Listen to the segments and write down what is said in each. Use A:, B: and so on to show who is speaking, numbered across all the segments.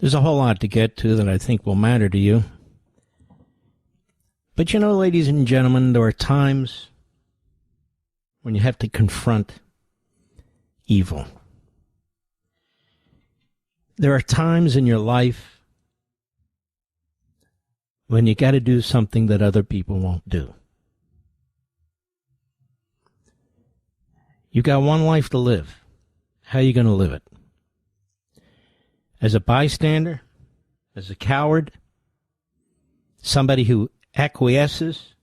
A: There's a whole lot to get to that I think will matter to you. But you know, ladies and gentlemen, there are times when you have to confront evil. There are times in your life when you got to do something that other people won't do. You got one life to live. How are you going to live it? As a bystander? As a coward? Somebody who acquiesces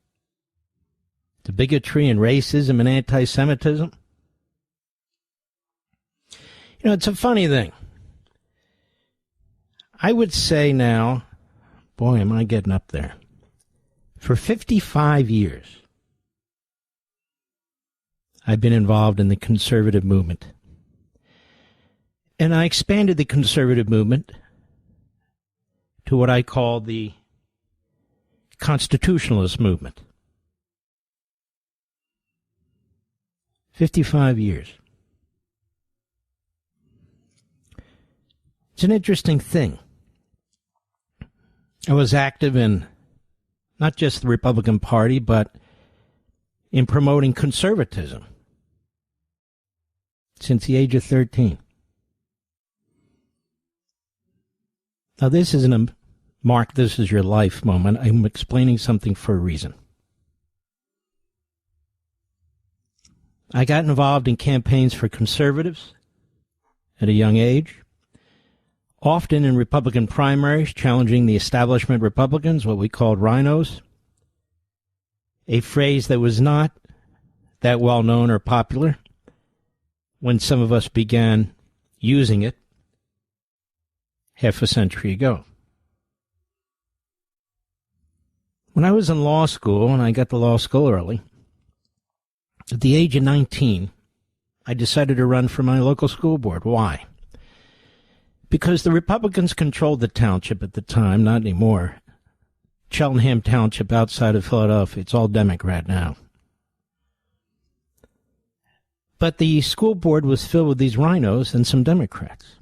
A: to bigotry and racism and anti-Semitism? You know, it's a funny thing. I would say now, boy, am I getting up there. For 55 years, I've been involved in the conservative movement. And I expanded the conservative movement to what I call the constitutionalist movement. 55 years. It's an interesting thing. I was active in not just the Republican Party, but in promoting conservatism since the age of 13. Now, this isn't a Mark, this is your life moment. I'm explaining something for a reason. I got involved in campaigns for conservatives at a young age, often in Republican primaries, challenging the establishment Republicans, what we called rhinos, a phrase that was not that well known or popular when some of us began using it half a century ago. When I was in law school, and I got to law school early, at the age of 19, I decided to run for my local school board. Why? Because the Republicans controlled the township at the time, not anymore. Cheltenham Township outside of Philadelphia, it's all Democrat now. But the school board was filled with these rhinos and some Democrats.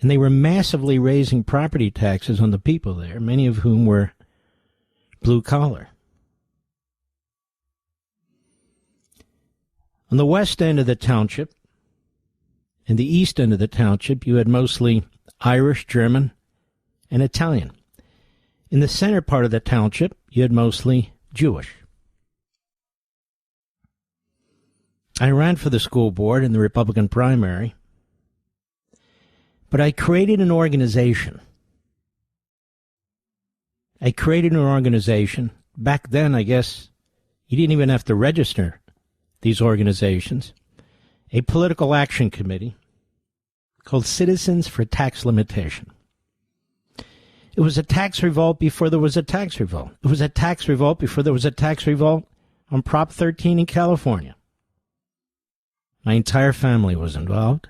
A: And they were massively raising property taxes on the people there, many of whom were blue collar. On the west end of the township, and the east end of the township, you had mostly Irish, German, and Italian. In the center part of the township, you had mostly Jewish. I ran for the school board in the Republican primary, but I created an organization. Back then, I guess, you didn't even have to register these organizations. A political action committee called Citizens for Tax Limitation. It was a tax revolt before there was a tax revolt. It was a tax revolt before there was a tax revolt on Prop 13 in California. My entire family was involved.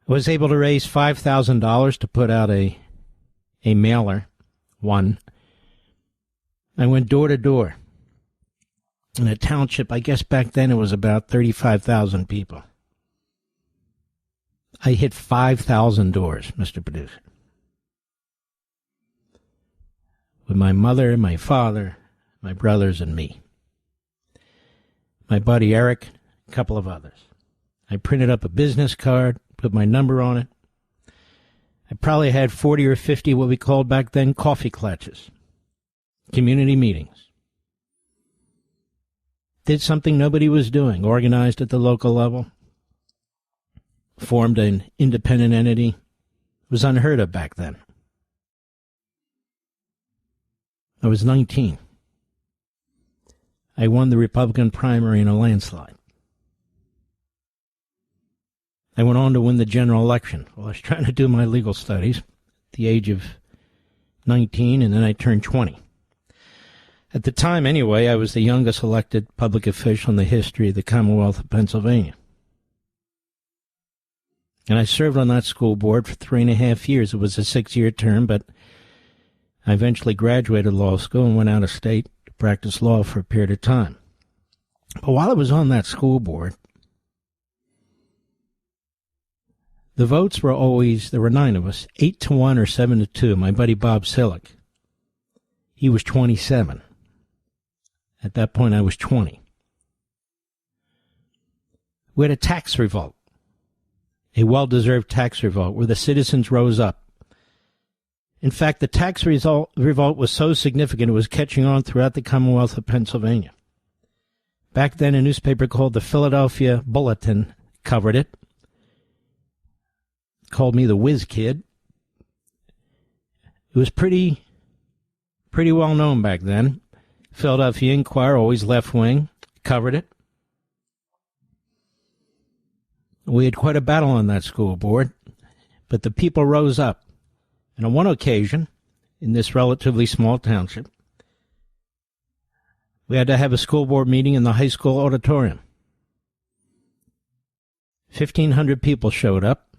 A: I was able to raise $5,000 to put out a mailer, one. I went door to door in a township. I guess back then it was about 35,000 people. I hit 5,000 doors, Mr. Producer. With my mother, my father, my brothers, and me. My buddy Eric, a couple of others. I printed up a business card, put my number on it. I probably had 40 or 50 what we called back then coffee clutches, community meetings. Did something nobody was doing, organized at the local level, formed an independent entity. It was unheard of back then. I was 19. I won the Republican primary in a landslide. I went on to win the general election. Well, I was trying to do my legal studies at the age of 19, and then I turned 20. At the time, anyway, I was the youngest elected public official in the history of the Commonwealth of Pennsylvania. And I served on that school board for 3.5 years. It was a 6-year term, but I eventually graduated law school and went out of state to practice law for a period of time. But while I was on that school board, The votes were always, there were 9 of us, 8-1 or 7-2. My buddy Bob Sillick, he was 27. At that point, I was 20. We had a tax revolt, a well-deserved tax revolt, where the citizens rose up. In fact, the tax revolt was so significant it was catching on throughout the Commonwealth of Pennsylvania. Back then, a newspaper called the Philadelphia Bulletin covered it, called me the whiz kid. It was pretty well known back then. Philadelphia Inquirer, always left-wing, covered it. We had quite a battle on that school board, but the people rose up. And on one occasion, in this relatively small township, we had to have a school board meeting in the high school auditorium. 1,500 people showed up,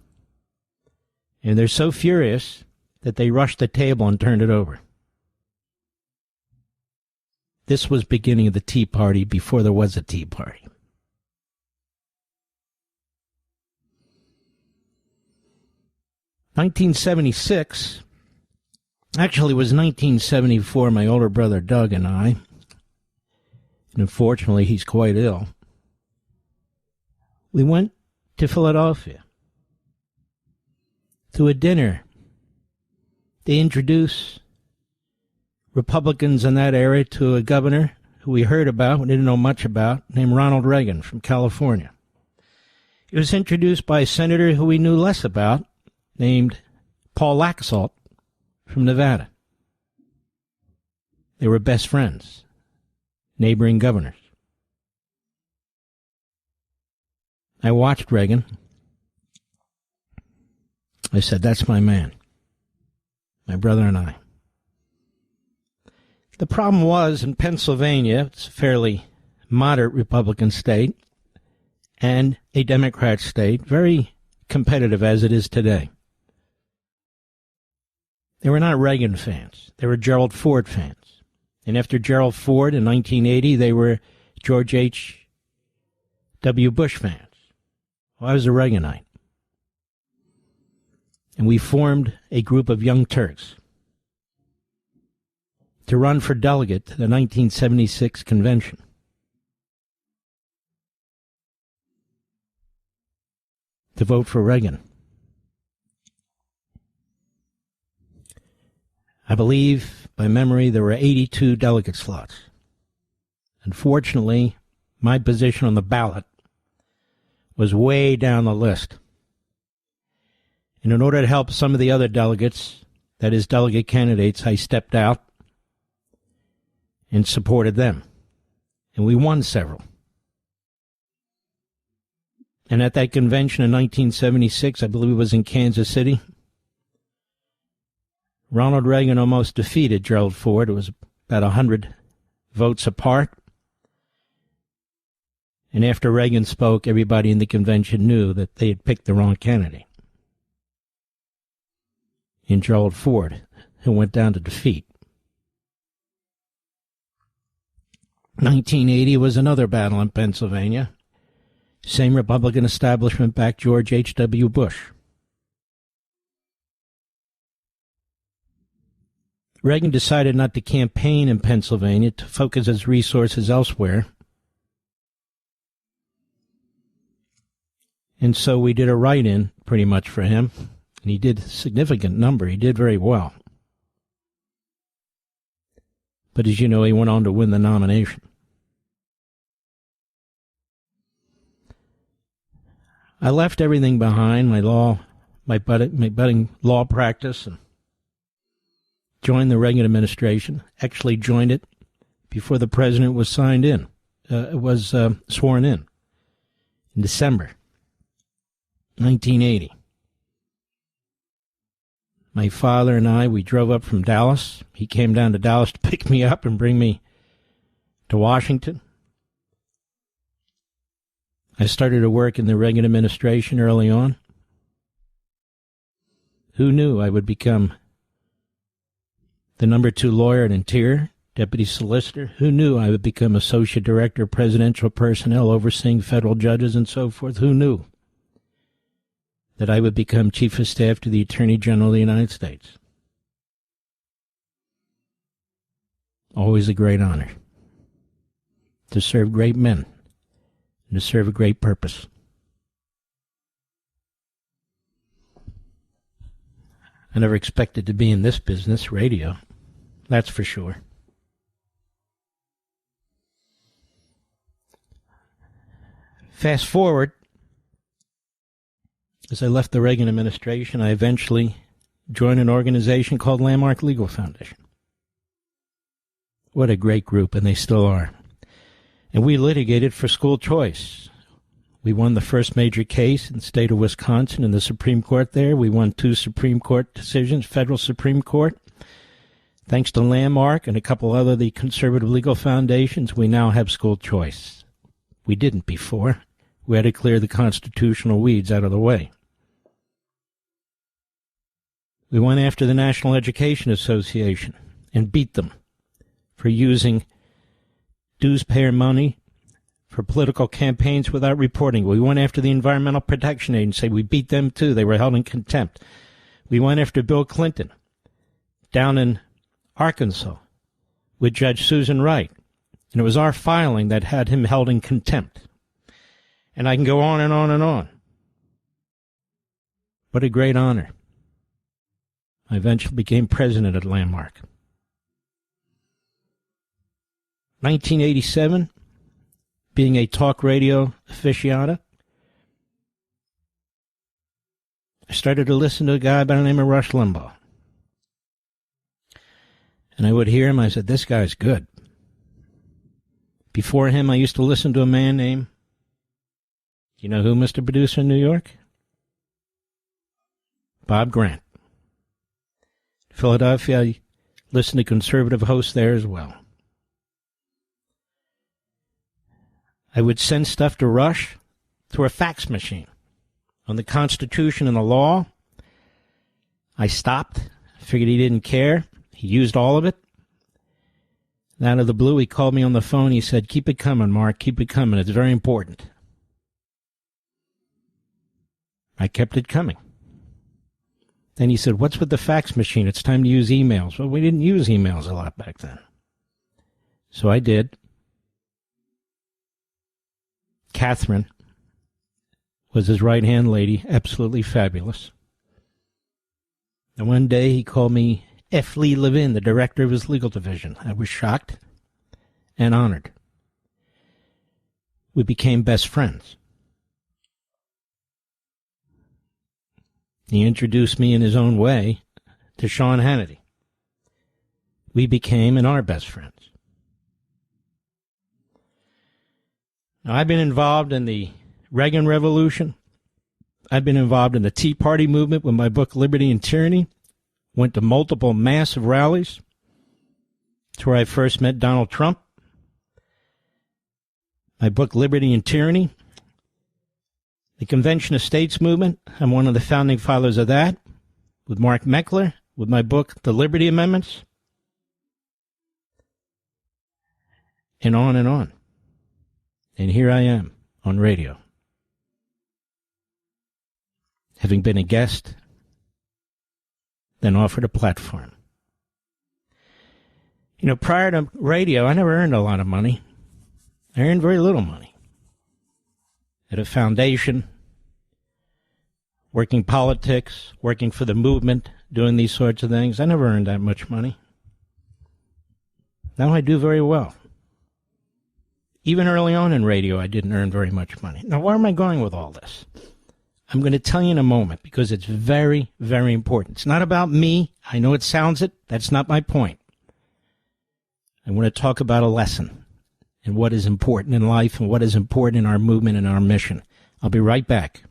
A: and they're so furious that they rushed the table and turned it over. This was beginning of the Tea Party before there was a Tea Party. (1976), actually it was 1974, my older brother Doug and I, and unfortunately he's quite ill, we went to Philadelphia to a dinner. They introduced Republicans in that area to a governor who we heard about, we didn't know much about, named Ronald Reagan from California. It was introduced by a senator who we knew less about, named Paul Laxalt from Nevada. They were best friends, neighboring governors. I watched Reagan. I said, that's my man, my brother and I. The problem was, in Pennsylvania, it's a fairly moderate Republican state and a Democrat state, very competitive as it is today. They were not Reagan fans. They were Gerald Ford fans. And after Gerald Ford in 1980, they were George H.W. Bush fans. Well, I was a Reaganite. And we formed a group of young Turks to run for delegate to the 1976 convention. To vote for Reagan. I believe, by memory, there were 82 delegate slots. Unfortunately, my position on the ballot was way down the list. And in order to help some of the other delegates, that is, delegate candidates, I stepped out and supported them. And we won several. And at that convention in 1976, I believe it was in Kansas City, Ronald Reagan almost defeated Gerald Ford. It was about 100 votes apart. And after Reagan spoke, everybody in the convention knew that they had picked the wrong candidate in Gerald Ford, who went down to defeat. 1980 was another battle in Pennsylvania. Same Republican establishment backed George H.W. Bush. Reagan decided not to campaign in Pennsylvania, to focus his resources elsewhere. And so we did a write-in pretty much for him. And he did a significant number. He did very well. But as you know, he went on to win the nomination. I left everything behind, my budding law practice, and joined the Reagan administration. Actually joined it before the president was sworn in December 1980. My father and I, we drove up from Dallas. He came down to Dallas to pick me up and bring me to Washington. I started to work in the Reagan administration early on. Who knew I would become the number 2 lawyer at Interior, deputy solicitor? Who knew I would become associate director of presidential personnel overseeing federal judges and so forth? Who knew that I would become Chief of Staff to the Attorney General of the United States. Always a great honor. To serve great men and to serve a great purpose. I never expected to be in this business, radio. That's for sure. Fast forward, as I left the Reagan administration, I eventually joined an organization called Landmark Legal Foundation. What a great group, and they still are. And we litigated for school choice. We won the first major case in the state of Wisconsin in the Supreme Court there. We won 2 Supreme Court decisions, federal Supreme Court. Thanks to Landmark and a couple other the conservative legal foundations, we now have school choice. We didn't before. We had to clear the constitutional weeds out of the way. We went after the National Education Association and beat them for using dues-payer money for political campaigns without reporting. We went after the Environmental Protection Agency. We beat them, too. They were held in contempt. We went after Bill Clinton down in Arkansas with Judge Susan Wright. And it was our filing that had him held in contempt. And I can go on and on and on. What a great honor. I eventually became president at Landmark. 1987, being a talk radio aficionado, I started to listen to a guy by the name of Rush Limbaugh. And I would hear him, I said, this guy's good. Before him, I used to listen to a man named, you know who, Mr. Producer in New York? Bob Grant. Philadelphia, I listened to conservative hosts there as well. I would send stuff to Rush through a fax machine on the Constitution and the law. I stopped, figured he didn't care. He used all of it. And out of the blue, he called me on the phone. He said, keep it coming, Mark, keep it coming. It's very important. I kept it coming. Then he said, what's with the fax machine? It's time to use emails. Well, we didn't use emails a lot back then. So I did. Catherine was his right-hand lady, absolutely fabulous. And one day he called me F. Lee Levin, the director of his legal division. I was shocked and honored. We became best friends. He introduced me in his own way to Sean Hannity. We became and are best friends. Now, I've been involved in the Reagan Revolution. I've been involved in the Tea Party movement with my book, Liberty and Tyranny. Went to multiple massive rallies. It's where I first met Donald Trump. My book, Liberty and Tyranny. The Convention of States movement. I'm one of the founding fathers of that. With Mark Meckler. With my book, The Liberty Amendments. And on and on. And here I am on radio, having been a guest, then offered a platform. You know, prior to radio, I never earned a lot of money. I earned very little money. At a foundation, working politics, working for the movement, doing these sorts of things, I never earned that much money. Now I do very well. Even early on in radio, I didn't earn very much money. Now, where am I going with all this? I'm going to tell you in a moment because it's very, very important. It's not about me. I know it sounds it. That's not my point. I want to talk about a lesson and what is important in life and what is important in our movement and our mission. I'll be right back.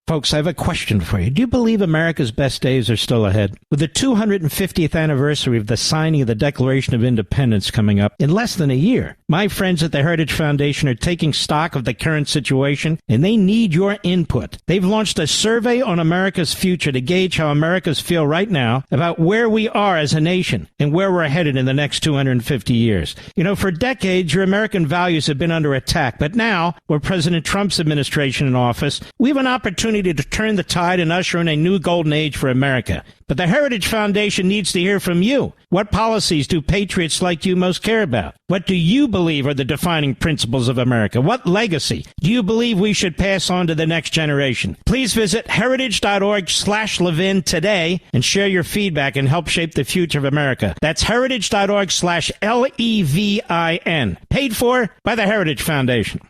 A: Folks, I have a question for you. Do you believe America's best days are still ahead? With the 250th anniversary of the signing of the Declaration of Independence coming up in less than a year, my friends at the Heritage Foundation are taking stock of the current situation, and they need your input. They've launched a survey on America's future to gauge how Americans feel right now about where we are as a nation and where we're headed in the next 250 years. You know, for decades, your American values have been under attack, but now, with President Trump's administration in office, we have an opportunity opportunity to turn the tide and usher in a new golden age for America. But the Heritage Foundation needs to hear from you. What policies do patriots like you most care about? What do you believe are the defining principles of America? What legacy do you believe we should pass on to the next generation? Please visit heritage.org/Levin today and share your feedback and help shape the future of America. That's heritage.org/LEVIN. Paid for by the Heritage Foundation.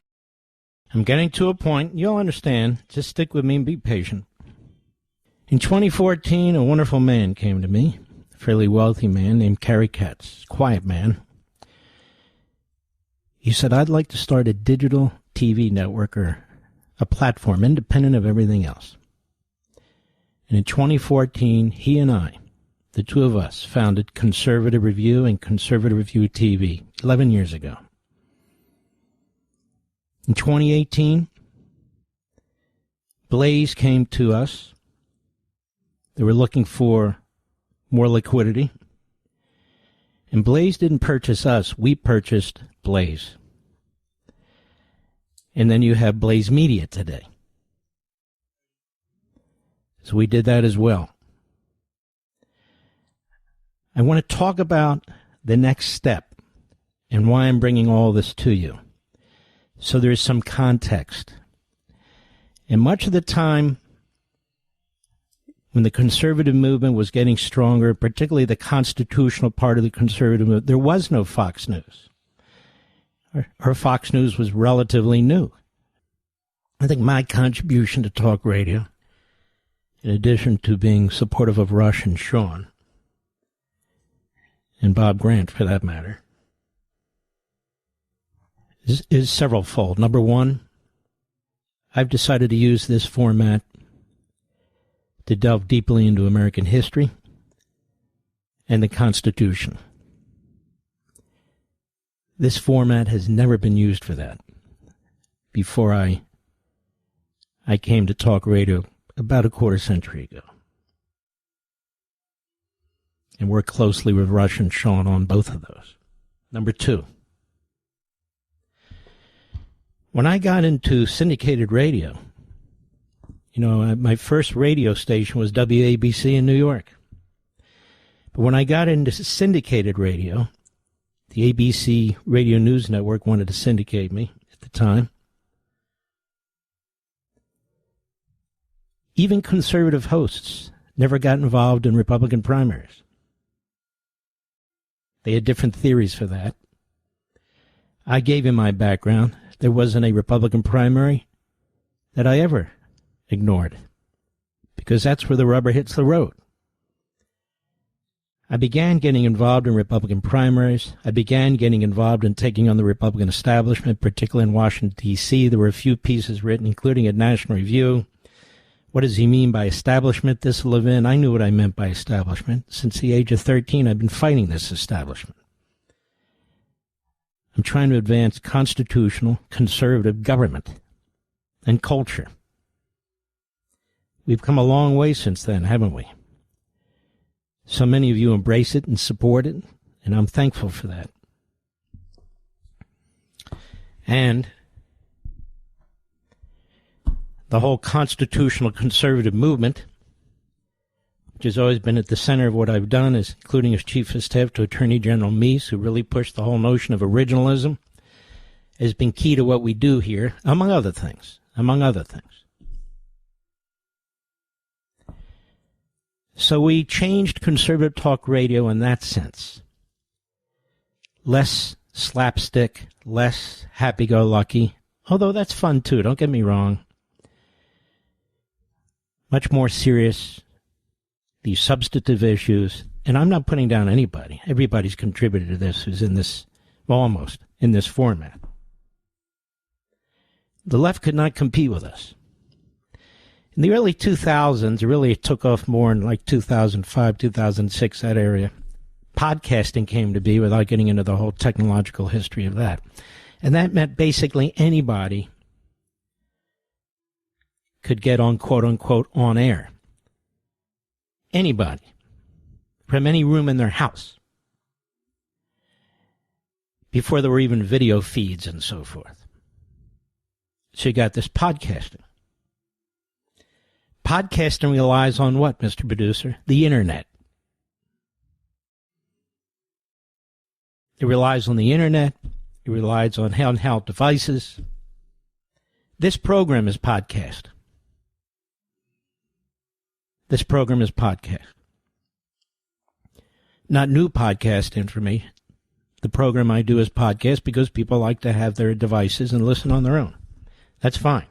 A: I'm getting to a point. You'll understand. Just stick with me and be patient. In 2014, a wonderful man came to me, a fairly wealthy man named Kerry Katz, quiet man. He said, I'd like to start a digital TV network or a platform independent of everything else. And in 2014, he and I, the two of us, founded Conservative Review and Conservative Review TV 11 years ago. In 2018, Blaze came to us. They were looking for more liquidity. And Blaze didn't purchase us. We purchased Blaze. And then you have Blaze Media today. So we did that as well. I want to talk about the next step and why I'm bringing all this to you. So there's some context. And much of the time, when the conservative movement was getting stronger, particularly the constitutional part of the conservative movement, there was no Fox News. Our Fox News was relatively new. I think my contribution to talk radio, in addition to being supportive of Rush and Sean, and Bob Grant for that matter, is several-fold. Number one, I've decided to use this format to delve deeply into American history and the Constitution. This format has never been used for that before I came to talk radio about a quarter century ago. And worked closely with Rush and Sean on both of those. Number two, when I got into syndicated radio, my first radio station was WABC in New York. But when I got into syndicated radio, the ABC Radio News Network wanted to syndicate me at the time. Even conservative hosts never got involved in Republican primaries. They had different theories for that. I gave him my background. There wasn't a Republican primary that I ever ignored, because that's where the rubber hits the road. I began getting involved in Republican primaries. I began getting involved in taking on the Republican establishment, particularly in Washington, D.C. There were a few pieces written, including at National Review. What does he mean by establishment, this Levin? I knew what I meant by establishment. Since the age of 13, I've been fighting this establishment. I'm trying to advance constitutional, conservative government and culture. We've come a long way since then, haven't we? So many of you embrace it and support it, and I'm thankful for that. And the whole constitutional conservative movement, which has always been at the center of what I've done, is including as Chief of Staff to Attorney General Meese, who really pushed the whole notion of originalism, has been key to what we do here, among other things. So we changed conservative talk radio in that sense. Less slapstick, less happy-go-lucky, although that's fun too, don't get me wrong. Much more serious, these substantive issues, and I'm not putting down anybody. Everybody's contributed to this who's in this, well, almost, in this format. The left could not compete with us. In the early 2000s, it really took off more in like 2005, 2006, that area. Podcasting came to be without getting into the whole technological history of that. And that meant basically anybody could get on, quote-unquote, on air. Anybody. From any room in their house. Before there were even video feeds and so forth. So you got this podcasting. Podcasting relies on what, Mr. Producer? The internet. It relies on the internet. It relies on handheld devices. This program is podcast. This program is podcast. Not new podcast information. The program I do is podcast because people like to have their devices and listen on their own. That's fine.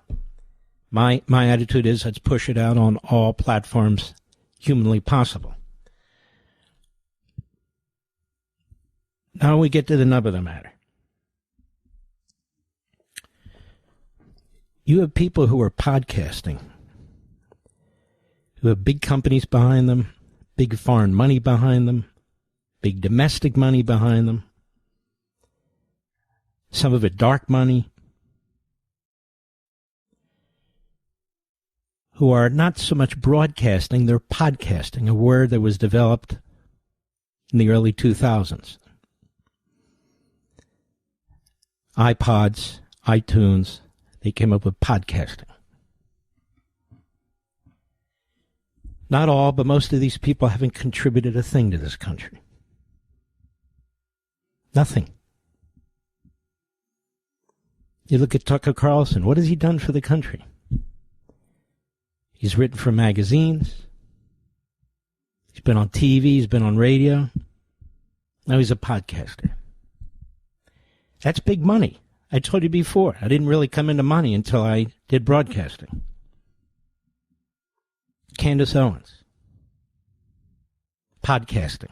A: My attitude is let's push it out on all platforms humanly possible. Now we get to the nub of the matter. You have people who are podcasting, who have big companies behind them, big foreign money behind them, big domestic money behind them, some of it dark money, who are not so much broadcasting, they're podcasting, a word that was developed in the early 2000s. iPods, iTunes, they came up with podcasting. Not all, but most of these people haven't contributed a thing to this country. Nothing. You look at Tucker Carlson. What has he done for the country? He's written for magazines. He's been on TV. He's been on radio. Now he's a podcaster. That's big money. I told you before, I didn't really come into money until I did broadcasting. Candace Owens. Podcasting.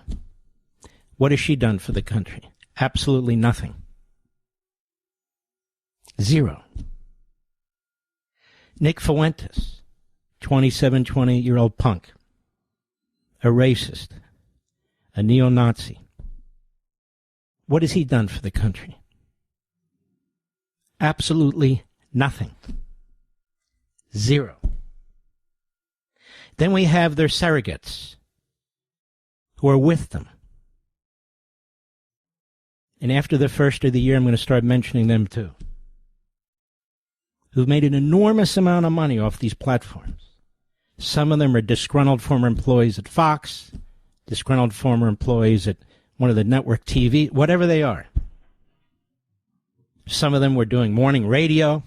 A: What has she done for the country? Absolutely nothing. Zero. Nick Fuentes, 28-year-old punk, a racist, a neo-Nazi. What has he done for the country? Absolutely nothing. Zero. Then we have their surrogates who are with them. And after the first of the year, I'm going to start mentioning them too, who've made an enormous amount of money off these platforms. Some of them are disgruntled former employees at Fox, disgruntled former employees at one of the network TV, whatever they are. Some of them were doing morning radio.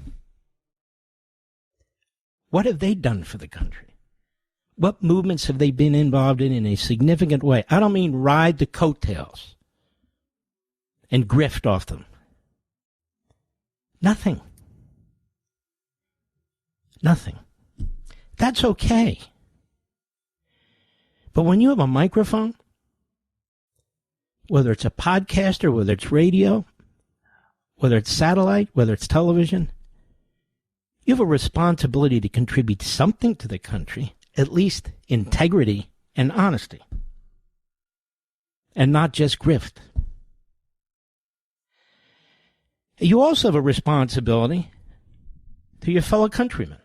A: What have they done for the country? What movements have they been involved in a significant way? I don't mean ride the coattails and grift off them. Nothing. Nothing. That's okay. But when you have a microphone, whether it's a podcaster, whether it's radio, whether it's satellite, whether it's television, you have a responsibility to contribute something to the country, at least integrity and honesty, and not just grift. You also have a responsibility to your fellow countrymen.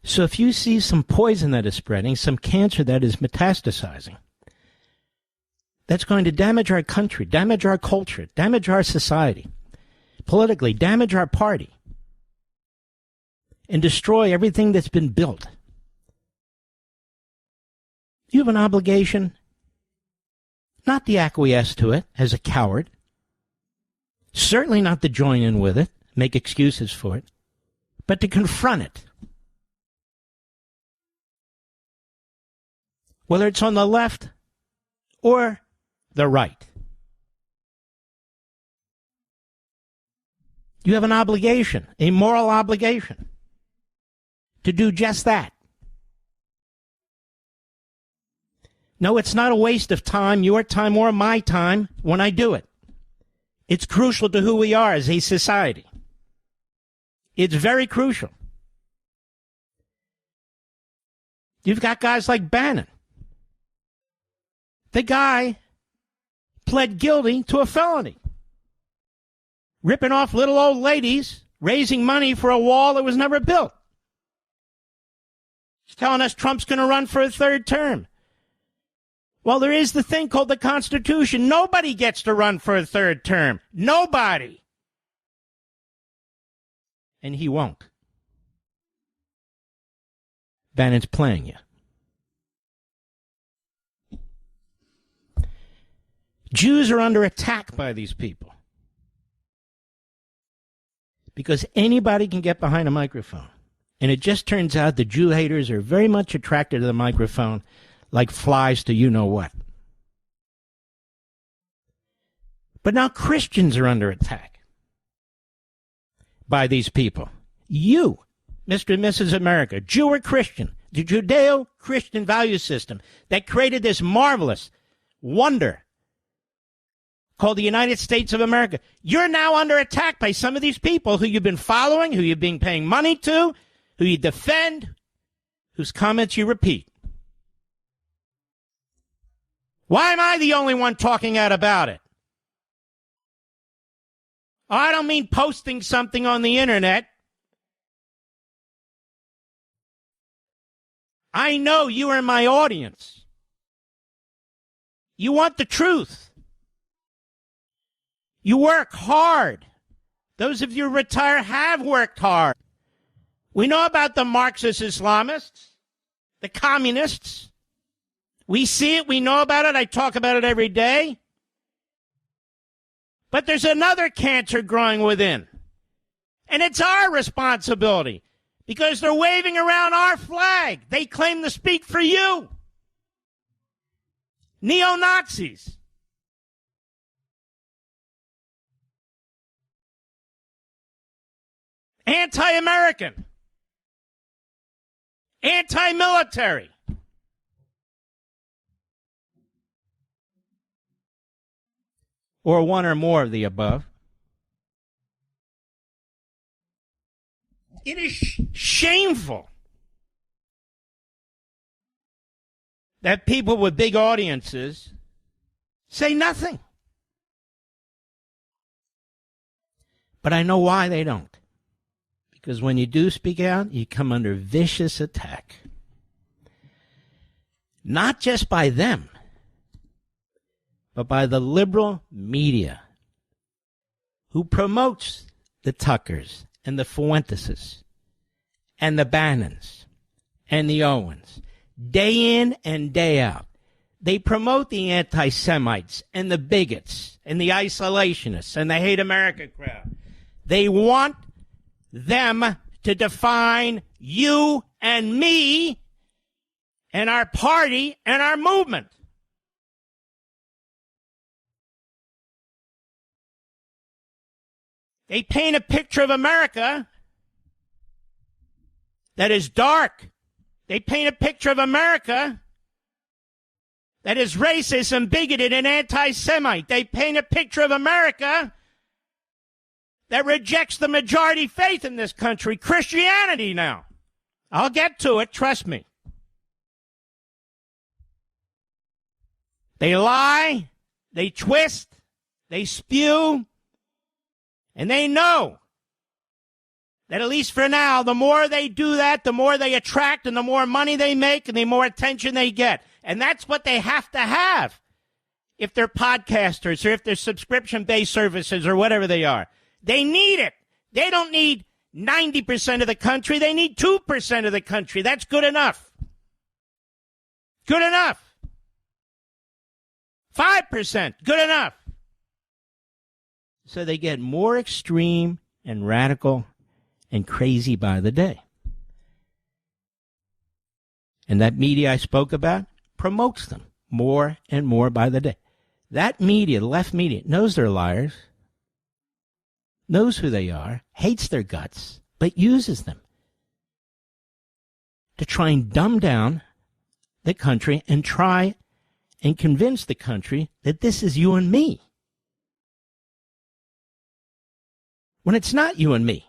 A: So if you see some poison that is spreading, some cancer that is metastasizing, that's going to damage our country, damage our culture, damage our society, politically, damage our party, and destroy everything that's been built. You have an obligation not to acquiesce to it as a coward, certainly not to join in with it, make excuses for it, but to confront it. Whether it's on the left or the right. You have an obligation, a moral obligation, to do just that. No, it's not a waste of time, your time or my time, when I do it. It's crucial to who we are as a society. It's very crucial. You've got guys like Bannon. The guy pled guilty to a felony, ripping off little old ladies, raising money for a wall that was never built. He's telling us Trump's going to run for a third term. Well, there is the thing called the Constitution. Nobody gets to run for a third term. Nobody. And he won't. Bannon's playing you. Jews are under attack by these people because anybody can get behind a microphone. And it just turns out the Jew haters are very much attracted to the microphone like flies to you-know-what. But now Christians are under attack by these people. You, Mr. and Mrs. America, Jew or Christian, the Judeo-Christian value system that created this marvelous wonder called the United States of America. You're now under attack by some of these people who you've been following, who you've been paying money to, who you defend, whose comments you repeat. Why am I the only one talking out about it? Oh, I don't mean posting something on the internet. I know you are my audience. You want the truth. You work hard. Those of you who retire have worked hard. We know about the Marxist Islamists, the communists. We see it. We know about it. I talk about it every day. But there's another cancer growing within. And it's our responsibility because they're waving around our flag. They claim to speak for you. Neo-Nazis. Anti-American. Anti-military. Or one or more of the above. It is shameful that people with big audiences say nothing. But I know why they don't. Because when you do speak out, you come under vicious attack. Not just by them, but by the liberal media who promotes the Tuckers and the Fuenteses and the Bannons and the Owens day in and day out. They promote the anti-Semites and the bigots and the isolationists and the hate America crowd. They want them to define you and me and our party and our movement. They paint a picture of America that is dark. They paint a picture of America that is racist and bigoted and anti-Semite. They paint a picture of America that rejects the majority faith in this country, Christianity now. I'll get to it, trust me. They lie, they twist, they spew, and they know that at least for now, the more they do that, the more they attract and the more money they make and the more attention they get. And that's what they have to have if they're podcasters or if they're subscription-based services or whatever they are. They need it. They don't need 90% of the country. They need 2% of the country. That's good enough. Good enough. 5%. Good enough. So they get more extreme and radical and crazy by the day. And that media I spoke about promotes them more and more by the day. That media, the left media, knows they're liars, knows who they are, hates their guts, but uses them to try and dumb down the country and try and convince the country that this is you and me. When it's not you and me.